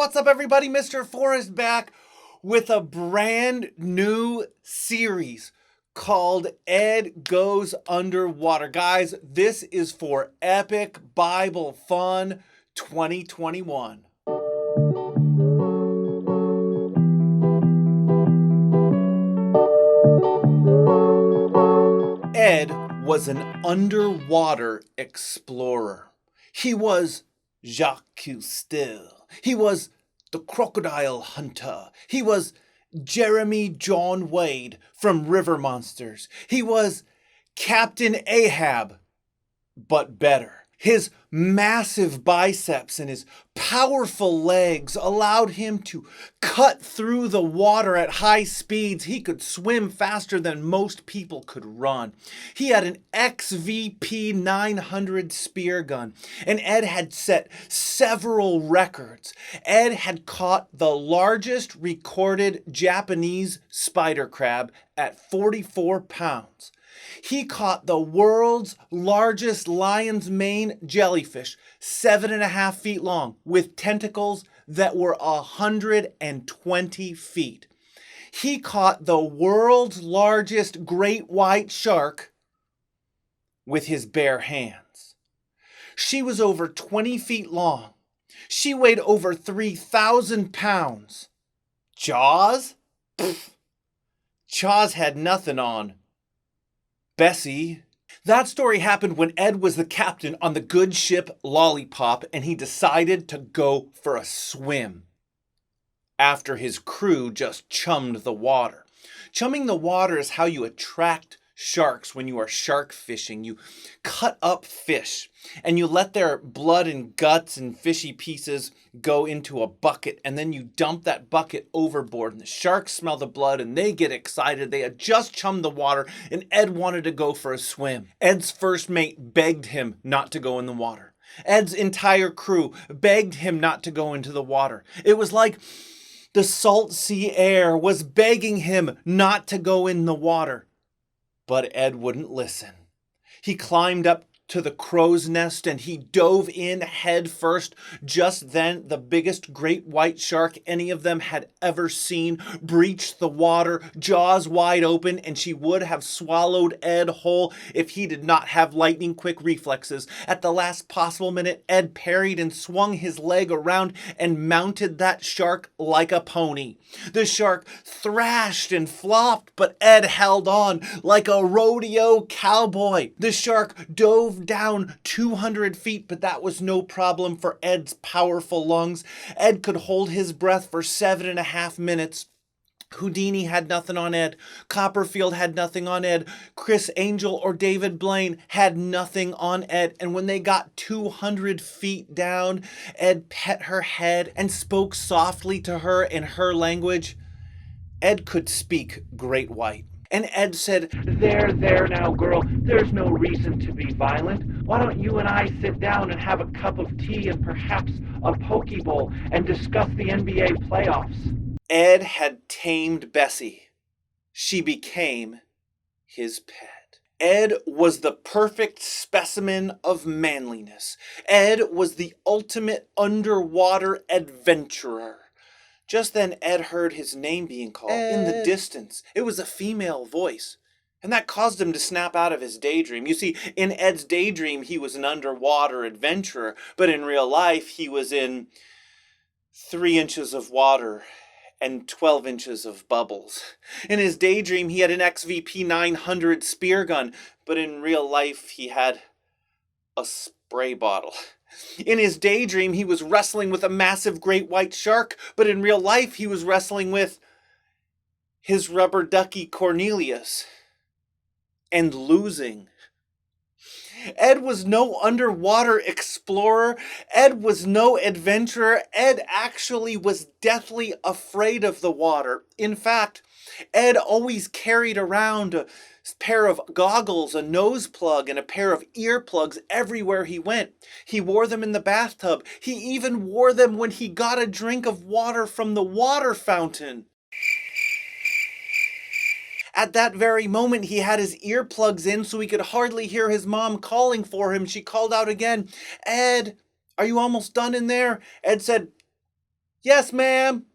What's up, everybody? Mr. Forrest back with a brand new series called Ed Goes Underwater. Guys, this is for epic Bible fun 2021. Ed was an underwater explorer. He was Jacques Cousteau. He was the crocodile hunter. He was Jeremy John Wade from River Monsters. He was Captain Ahab, but better. His massive biceps and his powerful legs allowed him to cut through the water at high speeds. He could swim faster than most people could run. He had an XVP 900 spear gun, and Ed had set several records. Ed had caught the largest recorded Japanese spider crab at 44 pounds. He caught the world's largest lion's mane jellyfish, 7.5 feet long, with tentacles that were 120 feet. He caught the world's largest great white shark with his bare hands. She was over 20 feet long. She weighed over 3,000 pounds. Jaws? Pfft. Jaws had nothing on Bessie. That story happened when Ed was the captain on the good ship Lollipop, and he decided to go for a swim after his crew just chummed the water. Chumming the water is how you attract sharks when you are shark fishing. You cut up fish and you let their blood and guts and fishy pieces go into a bucket, and then you dump that bucket overboard, and the sharks smell the blood and they get excited. They had just chummed the water and Ed wanted to go for a swim. Ed's first mate begged him not to go in the water. Ed's entire crew begged him not to go into the water. It was like the salt sea air was begging him not to go in the water. But Ed wouldn't listen. He climbed up to the crow's nest and he dove in head first. Just then, the biggest great white shark any of them had ever seen breached the water, jaws wide open, and she would have swallowed Ed whole if he did not have lightning quick reflexes. At the last possible minute, Ed parried and swung his leg around and mounted that shark like a pony. The shark thrashed and flopped, but Ed held on like a rodeo cowboy. The shark dove down 200 feet, but that was no problem for Ed's powerful lungs. Ed could hold his breath for 7.5 minutes. Houdini had nothing on Ed. Copperfield had nothing on Ed. Chris Angel or David Blaine had nothing on Ed. And when they got 200 feet down, Ed pet her head and spoke softly to her in her language. Ed could speak Great White. And Ed said, There now, girl. There's no reason to be violent. Why don't you and I sit down and have a cup of tea and perhaps a poke bowl and discuss the NBA playoffs? Ed had tamed Bessie. She became his pet. Ed was the perfect specimen of manliness. Ed was the ultimate underwater adventurer. Just then, Ed heard his name being called in the distance. It was a female voice, and that caused him to snap out of his daydream. You see, in Ed's daydream, he was an underwater adventurer, but in real life, he was in 3 inches of water and 12 inches of bubbles. In his daydream, he had an XVP 900 spear gun, but in real life, he had a spray bottle. In his daydream, he was wrestling with a massive great white shark, but in real life, he was wrestling with his rubber ducky Cornelius and losing. Ed was no underwater explorer. Ed was no adventurer. Ed actually was deathly afraid of the water. In fact, Ed always carried around a pair of goggles, a nose plug, and a pair of earplugs everywhere he went. He wore them in the bathtub. He even wore them when he got a drink of water from the water fountain. At that very moment, he had his earplugs in so he could hardly hear his mom calling for him. She called out again, "Ed, are you almost done in there?" Ed said, Yes, ma'am.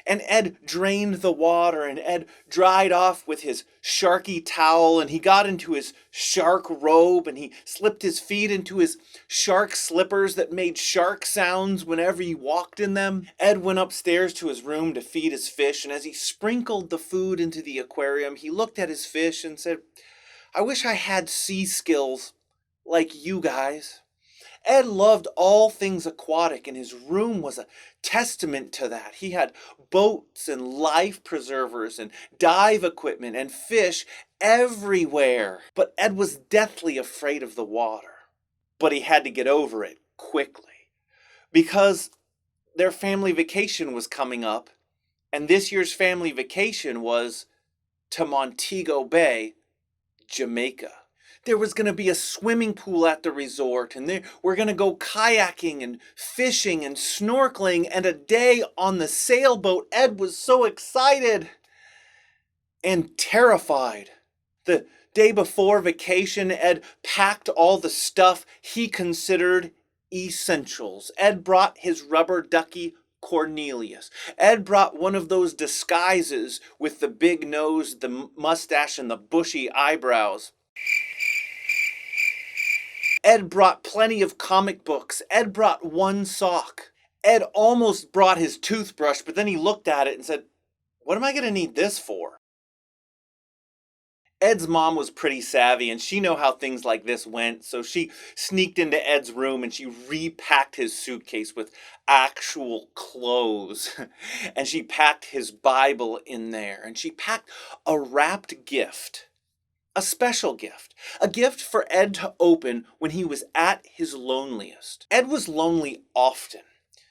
And Ed drained the water, and Ed dried off with his sharky towel, and he got into his shark robe, and he slipped his feet into his shark slippers that made shark sounds whenever he walked in them. Ed went upstairs to his room to feed his fish, and as he sprinkled the food into the aquarium, he looked at his fish and said, I wish I had sea skills like you guys. Ed loved all things aquatic, and his room was a testament to that. He had boats and life preservers and dive equipment and fish everywhere. But Ed was deathly afraid of the water. But he had to get over it quickly because their family vacation was coming up, and this year's family vacation was to Montego Bay, Jamaica. There was going to be a swimming pool at the resort, and we're going to go kayaking and fishing and snorkeling and a day on the sailboat. Ed was so excited and terrified. The day before vacation, Ed packed all the stuff he considered essentials. Ed brought his rubber ducky Cornelius. Ed brought one of those disguises with the big nose, the mustache, and the bushy eyebrows. Ed brought plenty of comic books. Ed brought one sock. Ed almost brought his toothbrush, but then he looked at it and said, what am I going to need this for? Ed's mom was pretty savvy, and she knew how things like this went, so she sneaked into Ed's room and she repacked his suitcase with actual clothes. And she packed his Bible in there, and she packed a wrapped gift. A special gift. A gift for Ed to open when he was at his loneliest. Ed was lonely often.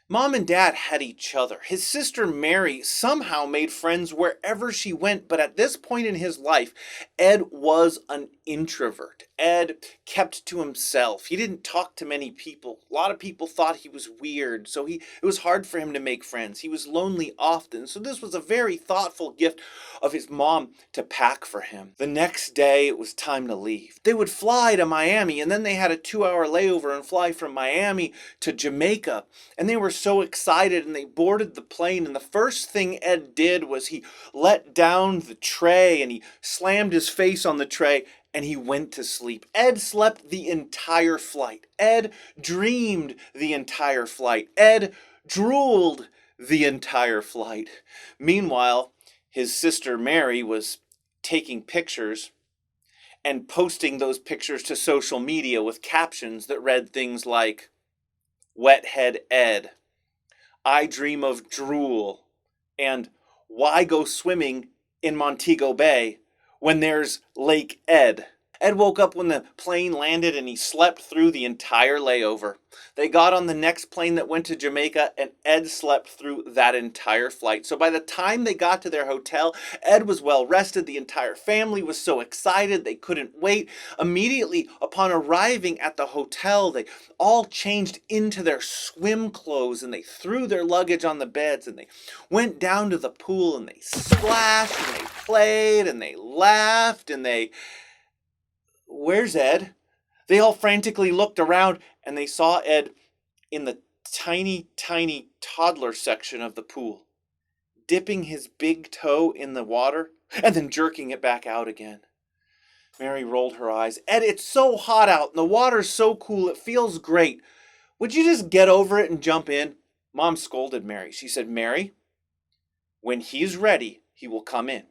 Mom and Dad had each other. His sister Mary somehow made friends wherever she went, but at this point in his life, Ed was an introvert. Ed kept to himself. He didn't talk to many people. A lot of people thought he was weird, so it was hard for him to make friends. He was lonely often, so this was a very thoughtful gift of his mom to pack for him. The next day, it was time to leave. They would fly to Miami, and then they had a 2-hour layover and fly from Miami to Jamaica, and they were so excited, and they boarded the plane, and the first thing Ed did was he let down the tray and he slammed his face on the tray and he went to sleep. Ed slept the entire flight. Ed dreamed the entire flight. Ed drooled the entire flight. Meanwhile, his sister Mary was taking pictures and posting those pictures to social media with captions that read things like, Wethead Ed, I dream of drool, and why go swimming in Montego Bay when there's Lake Ed? Ed woke up when the plane landed and he slept through the entire layover. They got on the next plane that went to Jamaica, and Ed slept through that entire flight. So by the time they got to their hotel, Ed was well rested. The entire family was so excited they couldn't wait. Immediately upon arriving at the hotel, they all changed into their swim clothes and they threw their luggage on the beds and they went down to the pool and they splashed and they played and they laughed and they... Where's Ed? They all frantically looked around and they saw Ed in the tiny, tiny toddler section of the pool, dipping his big toe in the water and then jerking it back out again. Mary rolled her eyes. Ed, it's so hot out and the water's so cool. It feels great. Would you just get over it and jump in? Mom scolded Mary. She said, Mary, when he's ready, he will come in.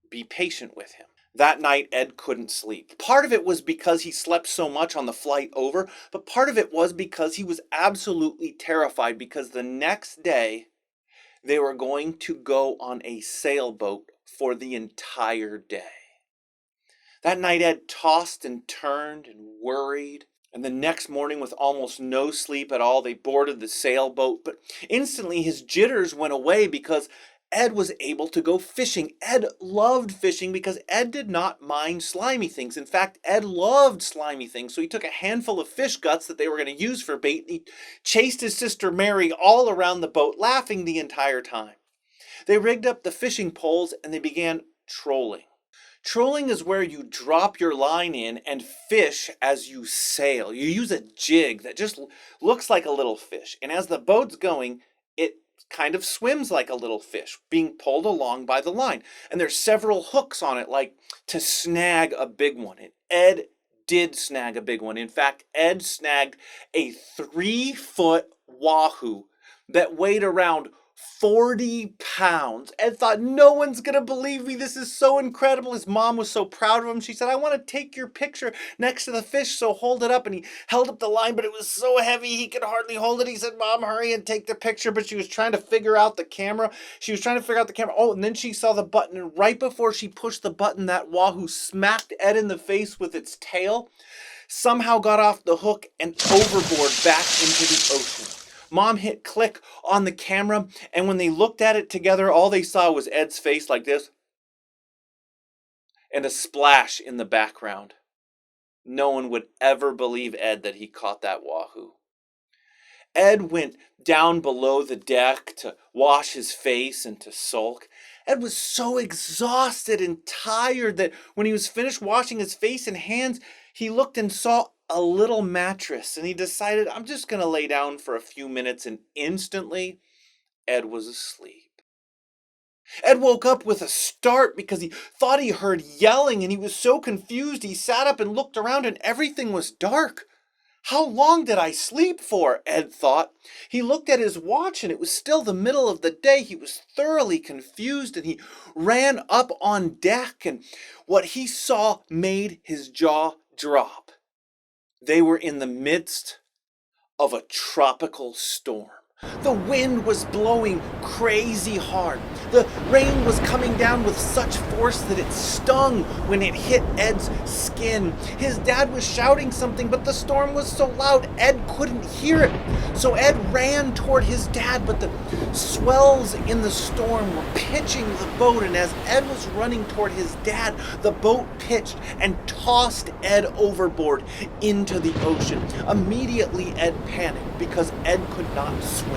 Be patient with him. That night, Ed couldn't sleep. Part of it was because he slept so much on the flight over, but part of it was because he was absolutely terrified because the next day they were going to go on a sailboat for the entire day. That night, Ed tossed and turned and worried. And the next morning, with almost no sleep at all, they boarded the sailboat. But instantly, his jitters went away because Ed was able to go fishing. Ed loved fishing because Ed did not mind slimy things. In fact, Ed loved slimy things. So he took a handful of fish guts that they were going to use for bait, and he chased his sister Mary all around the boat, laughing the entire time. They rigged up the fishing poles and they began trolling. Trolling is where you drop your line in and fish as you sail. You use a jig that just looks like a little fish. And as the boat's going, it kind of swims like a little fish, being pulled along by the line. And there's several hooks on it, like to snag a big one. And Ed did snag a big one. In fact, Ed snagged a 3-foot wahoo that weighed around 40 pounds. Ed thought, no one's going to believe me. This is so incredible. His mom was so proud of him. She said, I want to take your picture next to the fish, so hold it up. And he held up the line, but it was so heavy he could hardly hold it. He said, Mom, hurry and take the picture. But she was trying to figure out the camera. Oh, and then she saw the button. And right before she pushed the button, that wahoo smacked Ed in the face with its tail, somehow got off the hook and overboard back into the ocean. Mom hit click on the camera, and when they looked at it together, all they saw was Ed's face like this and a splash in the background. No one would ever believe Ed that he caught that wahoo. Ed went down below the deck to wash his face and to sulk. Ed was so exhausted and tired that when he was finished washing his face and hands, he looked and saw a little mattress, and he decided, I'm just going to lay down for a few minutes, and instantly, Ed was asleep. Ed woke up with a start because he thought he heard yelling, and he was so confused he sat up and looked around, and everything was dark. How long did I sleep for? Ed thought. He looked at his watch, and it was still the middle of the day. He was thoroughly confused, and he ran up on deck, and what he saw made his jaw drop. They were in the midst of a tropical storm. The wind was blowing crazy hard. The rain was coming down with such force that it stung when it hit Ed's skin. His dad was shouting something, but the storm was so loud Ed couldn't hear it. So Ed ran toward his dad, but the swells in the storm were pitching the boat, and as Ed was running toward his dad, the boat pitched and tossed Ed overboard into the ocean. Immediately Ed panicked because Ed could not swim.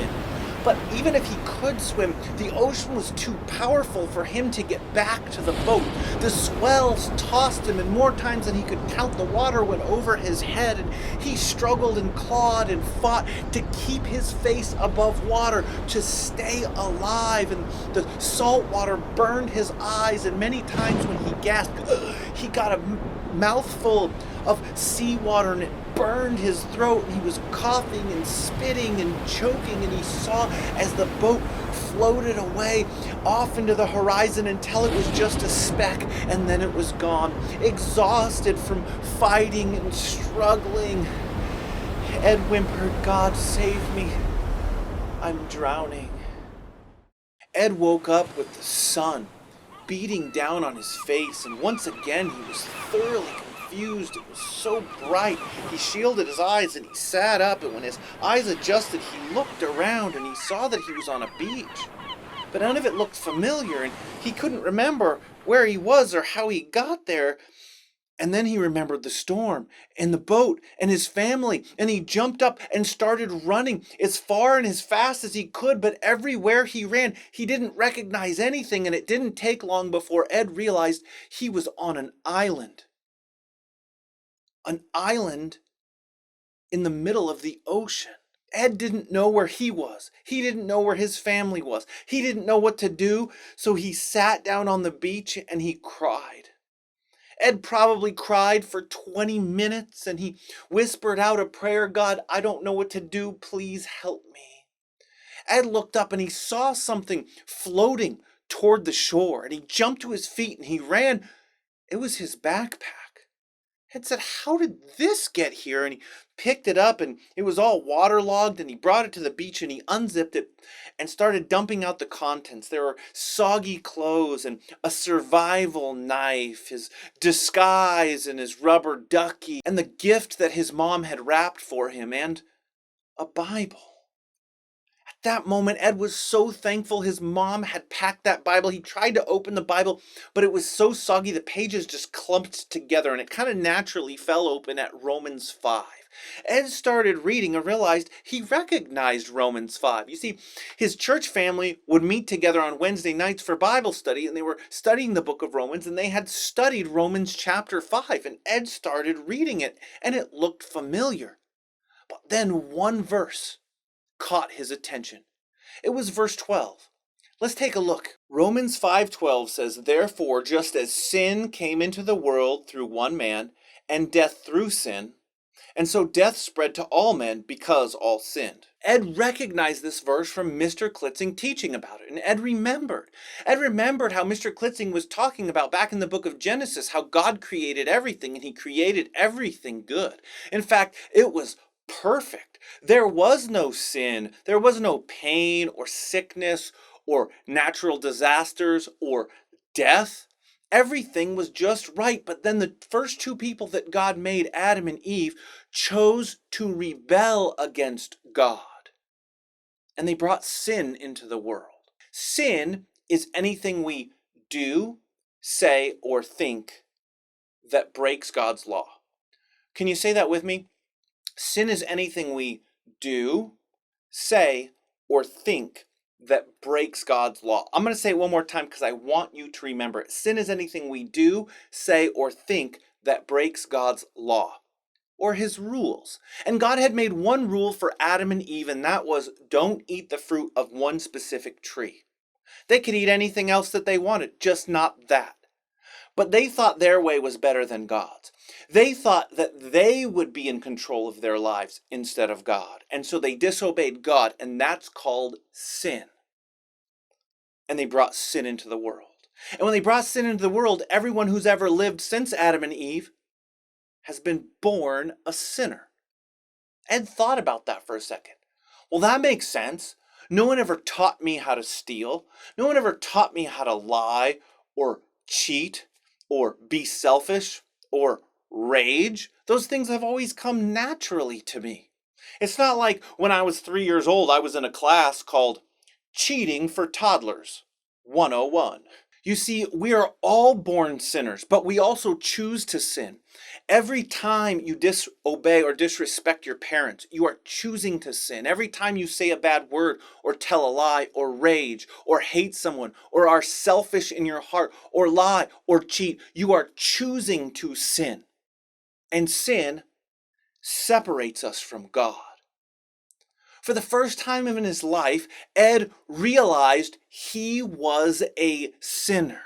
But even if he could swim, the ocean was too powerful for him to get back to the boat. The swells tossed him, and more times than he could count, the water went over his head, and he struggled and clawed and fought to keep his face above water, to stay alive. And the salt water burned his eyes, and many times when he gasped, he got a mouthful of seawater, and it burned his throat, and he was coughing and spitting and choking, and he saw as the boat floated away off into the horizon until it was just a speck, and then it was gone. Exhausted from fighting and struggling, Ed whimpered, God save me, I'm drowning. Ed woke up with the sun beating down on his face, and once again he was thoroughly confused. It was so bright. He shielded his eyes and he sat up, and when his eyes adjusted, he looked around and he saw that he was on a beach. But none of it looked familiar, and he couldn't remember where he was or how he got there. And then he remembered the storm and the boat and his family, and he jumped up and started running as far and as fast as he could, but everywhere he ran, he didn't recognize anything, and it didn't take long before Ed realized he was on an island. An island in the middle of the ocean. Ed didn't know where he was. He didn't know where his family was. He didn't know what to do, so he sat down on the beach and he cried. Ed probably cried for 20 minutes, and he whispered out a prayer, God, I don't know what to do. Please help me. Ed looked up and he saw something floating toward the shore, and he jumped to his feet and he ran. It was his backpack. Ed said, how did this get here? And he picked it up, and it was all waterlogged, and he brought it to the beach and he unzipped it and started dumping out the contents. There were soggy clothes and a survival knife, his disguise and his rubber ducky, and the gift that his mom had wrapped for him, and a Bible. At that moment, Ed was so thankful his mom had packed that Bible. He tried to open the Bible, but it was so soggy the pages just clumped together, and it kind of naturally fell open at Romans 5. Ed started reading and realized he recognized Romans 5. You see, his church family would meet together on Wednesday nights for Bible study, and they were studying the book of Romans, and they had studied Romans chapter 5, and Ed started reading it, and it looked familiar. But then one verse caught his attention. It was verse 12. Let's take a look. Romans 5:12 says, "Therefore, just as sin came into the world through one man, and death through sin, and so death spread to all men because all sinned." Ed recognized this verse from Mr. Klitzing teaching about it, and Ed remembered. Ed remembered how Mr. Klitzing was talking about back in the book of Genesis, how God created everything, and he created everything good. In fact, it was perfect. There was no sin, there was no pain or sickness or natural disasters or death. Everything was just right. But then the first two people that God made, Adam and Eve, chose to rebel against God. And they brought sin into the world. Sin is anything we do, say, or think that breaks God's law. Can you say that with me? Sin is anything we do, say, or think that breaks God's law. I'm going to say it one more time because I want you to remember it. Sin is anything we do, say, or think that breaks God's law or his rules. And God had made one rule for Adam and Eve, and that was don't eat the fruit of one specific tree. They could eat anything else that they wanted, just not that. But they thought their way was better than God's. They thought that they would be in control of their lives instead of God. And so they disobeyed God, and that's called sin. And they brought sin into the world. And when they brought sin into the world, everyone who's ever lived since Adam and Eve has been born a sinner. Ed thought about that for a second. Well, that makes sense. No one ever taught me how to steal. No one ever taught me how to lie or cheat or be selfish or rage. Those things have always come naturally to me. It's not like when I was 3 years old, I was in a class called Cheating for Toddlers 101. You see, we are all born sinners, but we also choose to sin. Every time you disobey or disrespect your parents, you are choosing to sin. Every time you say a bad word or tell a lie or rage or hate someone or are selfish in your heart or lie or cheat, you are choosing to sin. And sin separates us from God. For the first time in his life, Ed realized he was a sinner.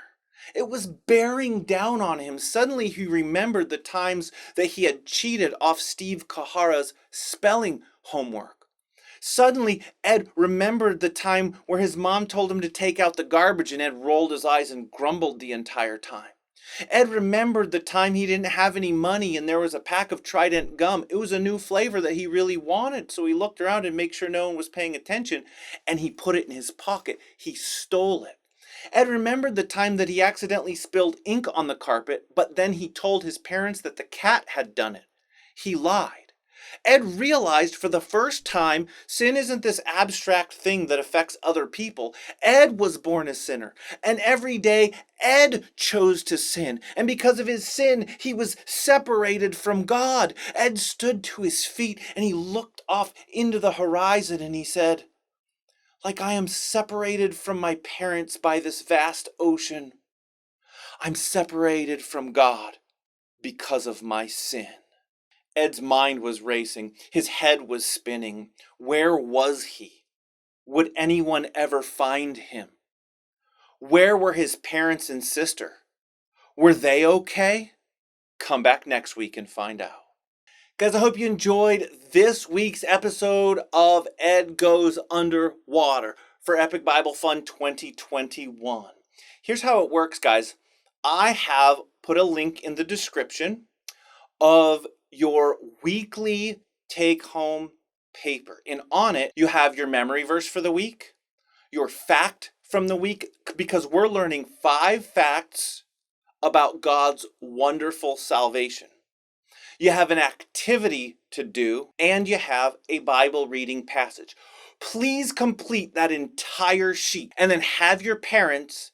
It was bearing down on him. Suddenly he remembered the times that he had cheated off Steve Kahara's spelling homework. Suddenly, Ed remembered the time where his mom told him to take out the garbage and Ed rolled his eyes and grumbled the entire time. Ed remembered the time he didn't have any money and there was a pack of Trident gum. It was a new flavor that he really wanted, so he looked around and made sure no one was paying attention, and he put it in his pocket. He stole it. Ed remembered the time that he accidentally spilled ink on the carpet, but then he told his parents that the cat had done it. He lied. Ed realized for the first time sin isn't this abstract thing that affects other people. Ed was born a sinner, and every day Ed chose to sin, and because of his sin, he was separated from God. Ed stood to his feet and he looked off into the horizon and he said, like I am separated from my parents by this vast ocean, I'm separated from God because of my sin. Ed's mind was racing. His head was spinning. Where was he? Would anyone ever find him? Where were his parents and sister? Were they okay? Come back next week and find out. Guys, I hope you enjoyed this week's episode of Ed Goes Underwater for Epic Bible Fun 2021. Here's how it works, guys. I have put a link in the description of your weekly take-home paper. And on it, you have your memory verse for the week, your fact from the week, because we're learning 5 facts about God's wonderful salvation. You have an activity to do, and you have a Bible reading passage. Please complete that entire sheet and then have your parents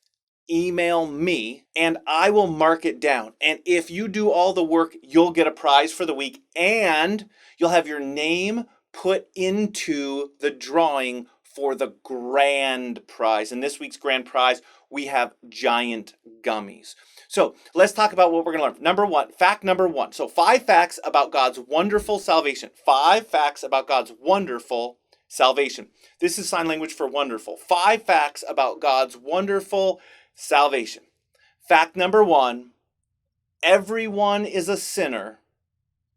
email me and I will mark it down. And if you do all the work, you'll get a prize for the week and you'll have your name put into the drawing for the grand prize. In this week's grand prize, we have giant gummies. So let's talk about what we're going to learn. Number one, fact number one. So 5 facts about God's wonderful salvation. 5 facts about God's wonderful salvation. This is sign language for wonderful. 5 facts about God's wonderful salvation. Fact number 1, everyone is a sinner,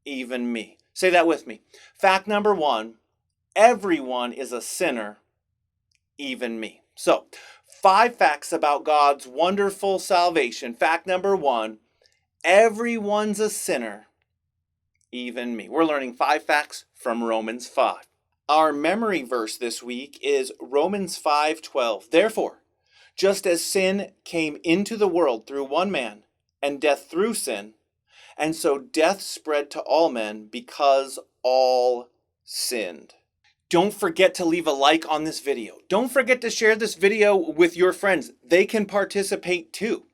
even me. Say that with me. Fact number 1, everyone is a sinner, even me. So, 5 facts about God's wonderful salvation. Fact number 1, everyone's a sinner, even me. We're learning 5 facts from Romans 5. Our memory verse this week is Romans 5:12. Therefore, just as sin came into the world through one man, and death through sin, and so death spread to all men because all sinned. Don't forget to leave a like on this video. Don't forget to share this video with your friends. They can participate too.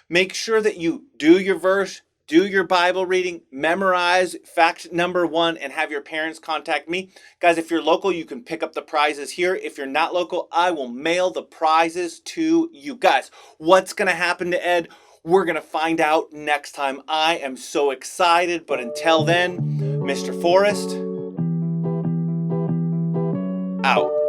Make sure that you do your verse, do your Bible reading, memorize fact number 1, and have your parents contact me. Guys, if you're local, you can pick up the prizes here. If you're not local, I will mail the prizes to you. Guys, what's going to happen to Ed? We're going to find out next time. I am so excited, but until then, Mr. Forrest, out.